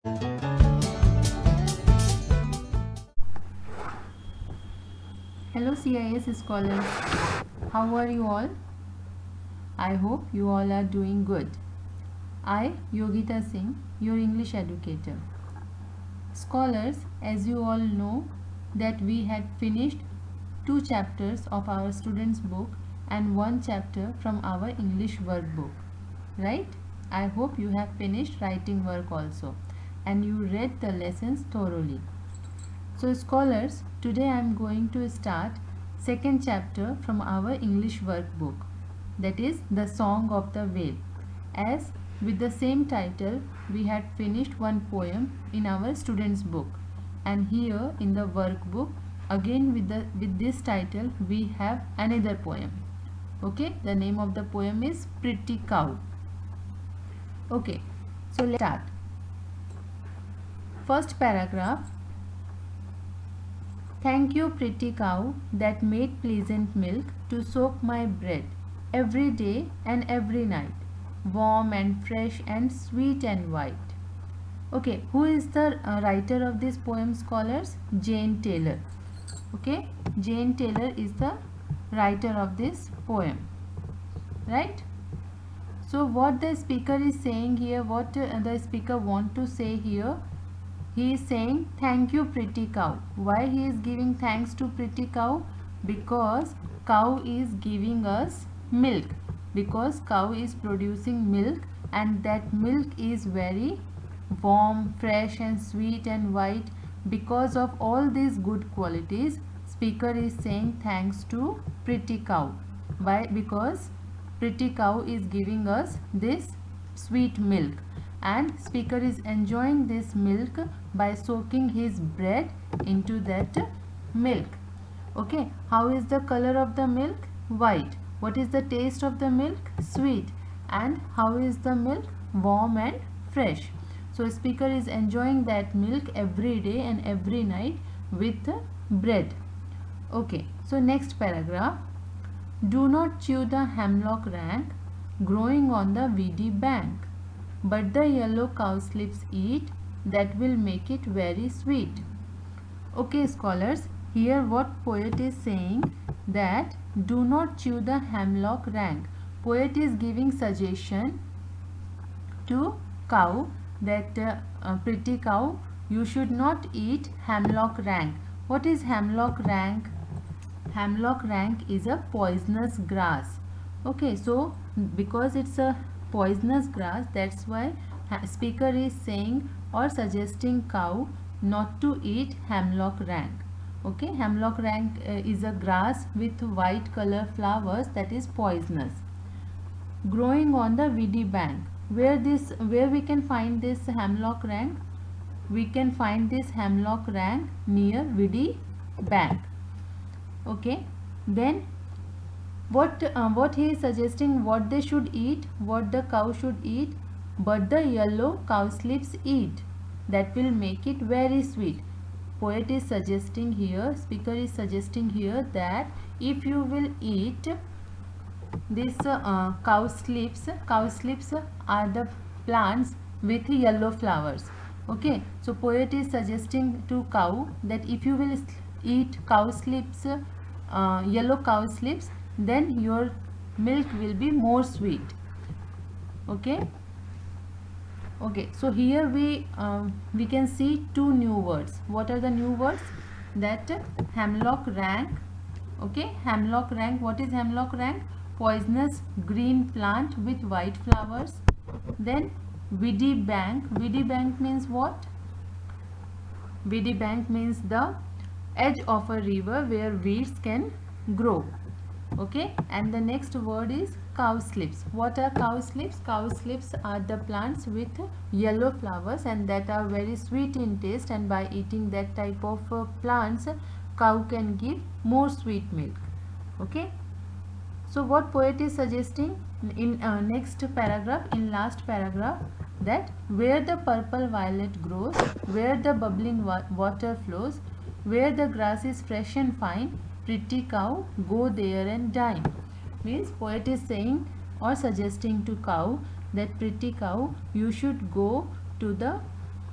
Hello CIS scholars, how are you all? I hope you all are doing good. I, Yogita Singh, your English educator. Scholars, as you all know that we had finished 2 chapters of our students book and 1 chapter from our English workbook, right? I hope you have finished writing work also and you read the lessons thoroughly. So scholars, today I am going to start 2nd chapter from our English workbook, that is the Song of the Whale. As with the same title we had finished one poem in our students book, and here in the workbook again with this title we have another poem. Okay, the name of the poem is Pretty Cow. Okay, so let's start. First paragraph. Thank you, pretty cow, that made pleasant milk to soak my bread every day and every night, warm and fresh and sweet and white. Okay, who is the writer of this poem, scholars? Jane Taylor. Okay, Jane Taylor is the writer of this poem, right? So what the speaker is saying here, what the speaker want to say here, he is saying thank you pretty cow. Why he is giving thanks to pretty cow? Because cow is giving us milk, because cow is producing milk and that milk is very warm, fresh and sweet and white. Because of all these good qualities, speaker is saying thanks to pretty cow. Why? Because pretty cow is giving us this sweet milk and speaker is enjoying this milk by soaking his bread into that milk. Okay, how is the color of the milk? White. What is the taste of the milk? Sweet. And how is the milk? Warm and fresh. So speaker is enjoying that milk every day and every night with bread. Okay, so next paragraph. Do not chew the hemlock rank growing on the weedy bank, but the yellow cowslips eat, that will make it very sweet. Okay scholars, here what poet is saying, that do not chew the hemlock rank. Poet is giving suggestion to cow that pretty cow, you should not eat hemlock rank. What is hemlock rank? Hemlock rank is a poisonous grass. Okay, so because it's a poisonous grass, that's why speaker is saying or suggesting cow not to eat hemlock rank. Okay, hemlock rank is a grass with white color flowers that is poisonous, growing on the weedy bank. Where we can find this hemlock rank? We can find this hemlock rank near weedy bank. Okay, then what he is suggesting, what they should eat, what the cow should eat, but the yellow cowslips eat, that will make it very sweet. Poet is suggesting here, speaker is suggesting here that if you will eat this cowslips are the plants with yellow flowers. Okay, so poet is suggesting to cow that if you will eat cowslips, yellow cowslips, then your milk will be more sweet. Okay, okay, so here we can see 2 new words. What are the new words? That hemlock rank. Okay, hemlock rank. What is hemlock rank? Poisonous green plant with white flowers. Then weedy bank. Weedy bank means what? Weedy bank means the edge of a river where weeds can grow. Okay, and the next word is cowslips. What are cowslips? Cowslips are the plants with yellow flowers and that are very sweet in taste, and by eating that type of plants, cow can give more sweet milk. Okay, so what poet is suggesting in next paragraph, in last paragraph, that where the purple violet grows, where the bubbling water flows, where the grass is fresh and fine, pretty cow, go there and dine. Means poet is saying or suggesting to cow that pretty cow, you should go to the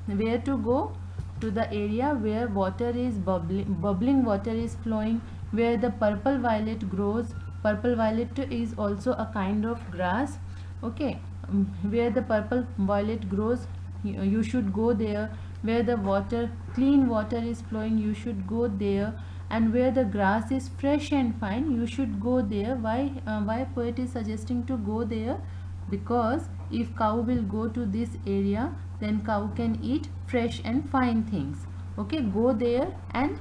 Where to go? To the area where water is bubbling water is flowing, where the purple violet grows. Purple violet is also a kind of grass. Okay, where the purple violet grows, you should go there. Where the water, clean water is flowing, you should go there. And where the grass is fresh and fine, you should go there. Why poet is suggesting to go there? Because if cow will go to this area, then cow can eat fresh and fine things. Okay, go there and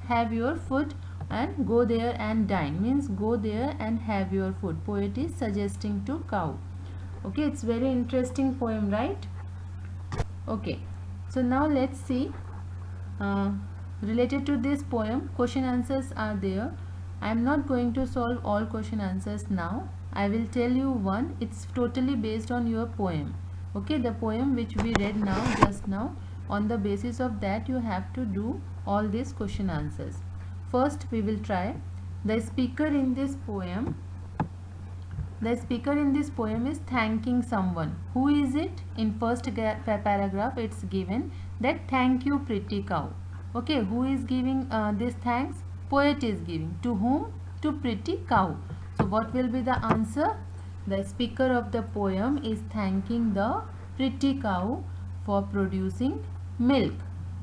have your food, and go there and dine means go there and have your food. Poet is suggesting to cow. Okay, it's very interesting poem, right? Okay, so now let's see, related to this poem, question answers are there. I am not going to solve all question answers now. I will tell you one. It's totally based on your poem. Okay, the poem which we read now, just now. On the basis of that, you have to do all these question answers. First, we will try. The speaker in this poem is thanking someone. Who is it? In first paragraph, it's given that thank you pretty cow. Okay, who is giving this thanks? Poet is giving. To whom? To pretty cow. So what will be the answer? The speaker of the poem is thanking the pretty cow for producing milk.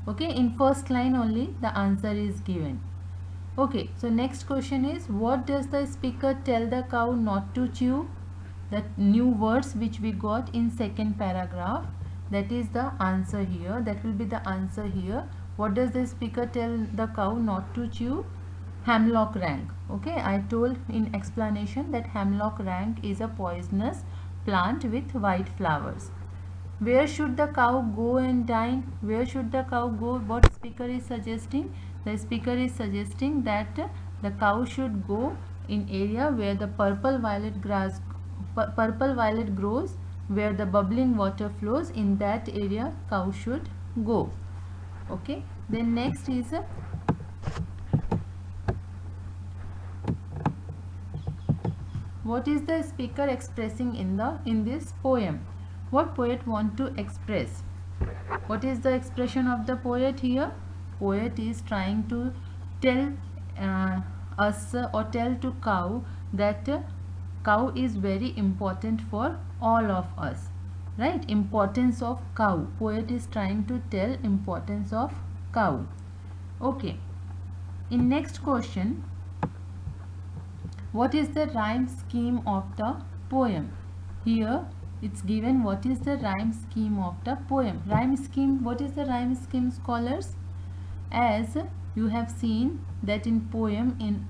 Okay, in first line only the answer is given. Okay, so next question is, what does the speaker tell the cow not to chew? The new words which we got in second paragraph, that is the answer here. That will be the answer here. What does the speaker tell the cow not to chew? Hemlock rank. Okay, I told in explanation that hemlock rank is a poisonous plant with white flowers. Where should the cow go and dine? Where should the cow go? What speaker is suggesting? The speaker is suggesting that the cow should go in area where the purple violet grows, where the bubbling water flows. In that area cow should go. Okay, then next is what is the speaker expressing in this poem? What poet want to express? What is the expression of the poet here? Poet is trying to tell us or tell to cow that cow is very important for all of us, right? Importance of cow. Poet is trying to tell importance of cow. Okay, in next question, what is the rhyme scheme of the poem? Here it's given what is the rhyme scheme of the poem. Rhyme scheme, what is the rhyme scheme, scholars? As you have seen that in poem, in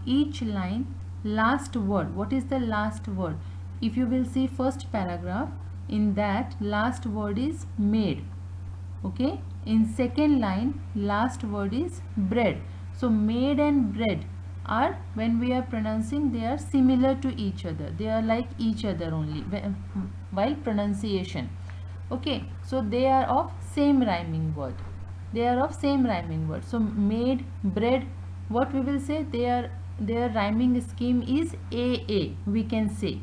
each line, last word, what is the last word? If you will see first paragraph, in that last word is made. Okay, in second line last word is bread. So made and bread are, when we are pronouncing, they are similar to each other. They are like each other only while pronunciation. Okay, so they are of same rhyming word. They are of same rhyming word. So made, bread, what we will say, their rhyming scheme is AA. We can say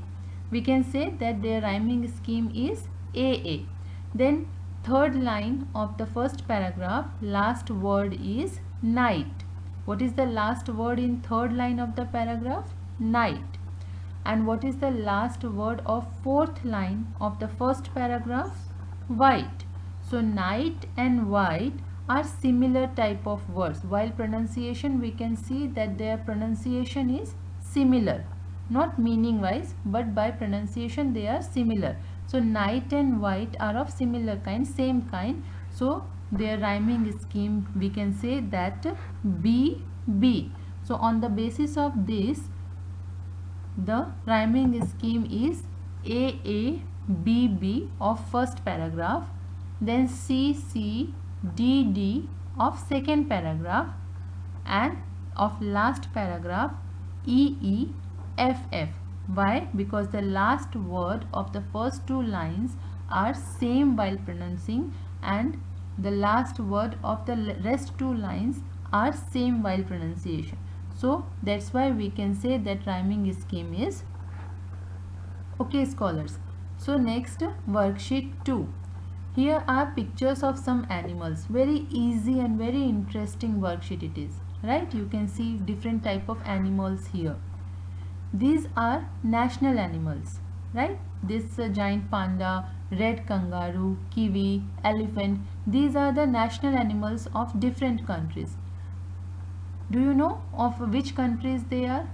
that their rhyming scheme is AA. Then third line of the first paragraph, last word is night. What is the last word in third line of the paragraph? Night. And what is the last word of fourth line of the first paragraph? White. So night and white are similar type of words. While pronunciation, we can see that their pronunciation is similar, not meaning wise, but by pronunciation they are similar. So night and white are of similar kind, same kind. So their rhyming scheme, we can say that BB. So on the basis of this, the rhyming scheme is AABB of first paragraph, then CCDD of second paragraph, and of last paragraph EEFF. Why? Because the last word of the first two lines are same while pronouncing, and the last word of the rest two lines are same while pronunciation. So that's why we can say that rhyming scheme is okay, scholars. So next, worksheet 2. Here are pictures of some animals. Very easy and very interesting worksheet it is. Right? You can see different type of animals here. These are national animals. Right? This giant panda, red kangaroo, kiwi, elephant. These are the national animals of different countries. Do you know of which countries they are?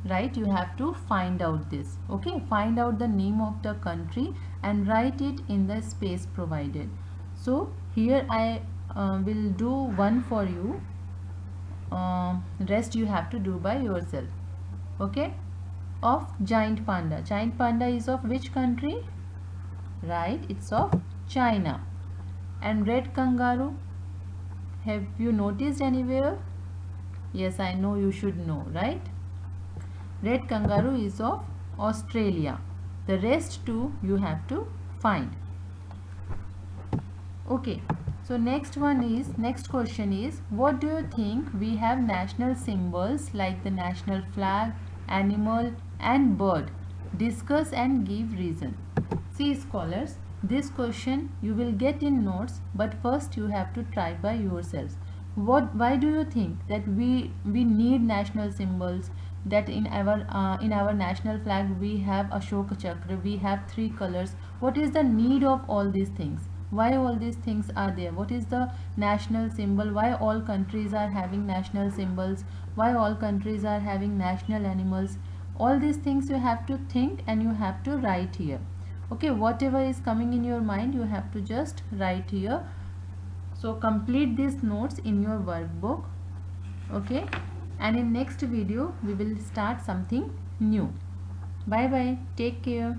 Right, you have to find out this. Okay, find out the name of the country and write it in the space provided. So here I will do one for you. Rest you have to do by yourself. Okay, of giant panda. Giant panda is of which country? Right, it's of China. And red kangaroo, have you noticed anywhere? Yes, I know you should know, right? Red kangaroo is of Australia. The rest two you have to find. Okay, so next question is, what do you think we have national symbols like the national flag, animal and bird? Discuss and give reason. See scholars, this question you will get in notes, but first you have to try by yourselves. Why do you think that we need national symbols, that in our national flag we have Ashoka Chakra, we have three colors? What is the need of all these things? Why all these things are there? What is the national symbol? Why all countries are having national symbols? Why all countries are having national animals? All these things you have to think and you have to write here. Okay, whatever is coming in your mind you have to just write here. So complete these notes in your workbook. Okay, and in next video we will start something new. Bye bye, take care.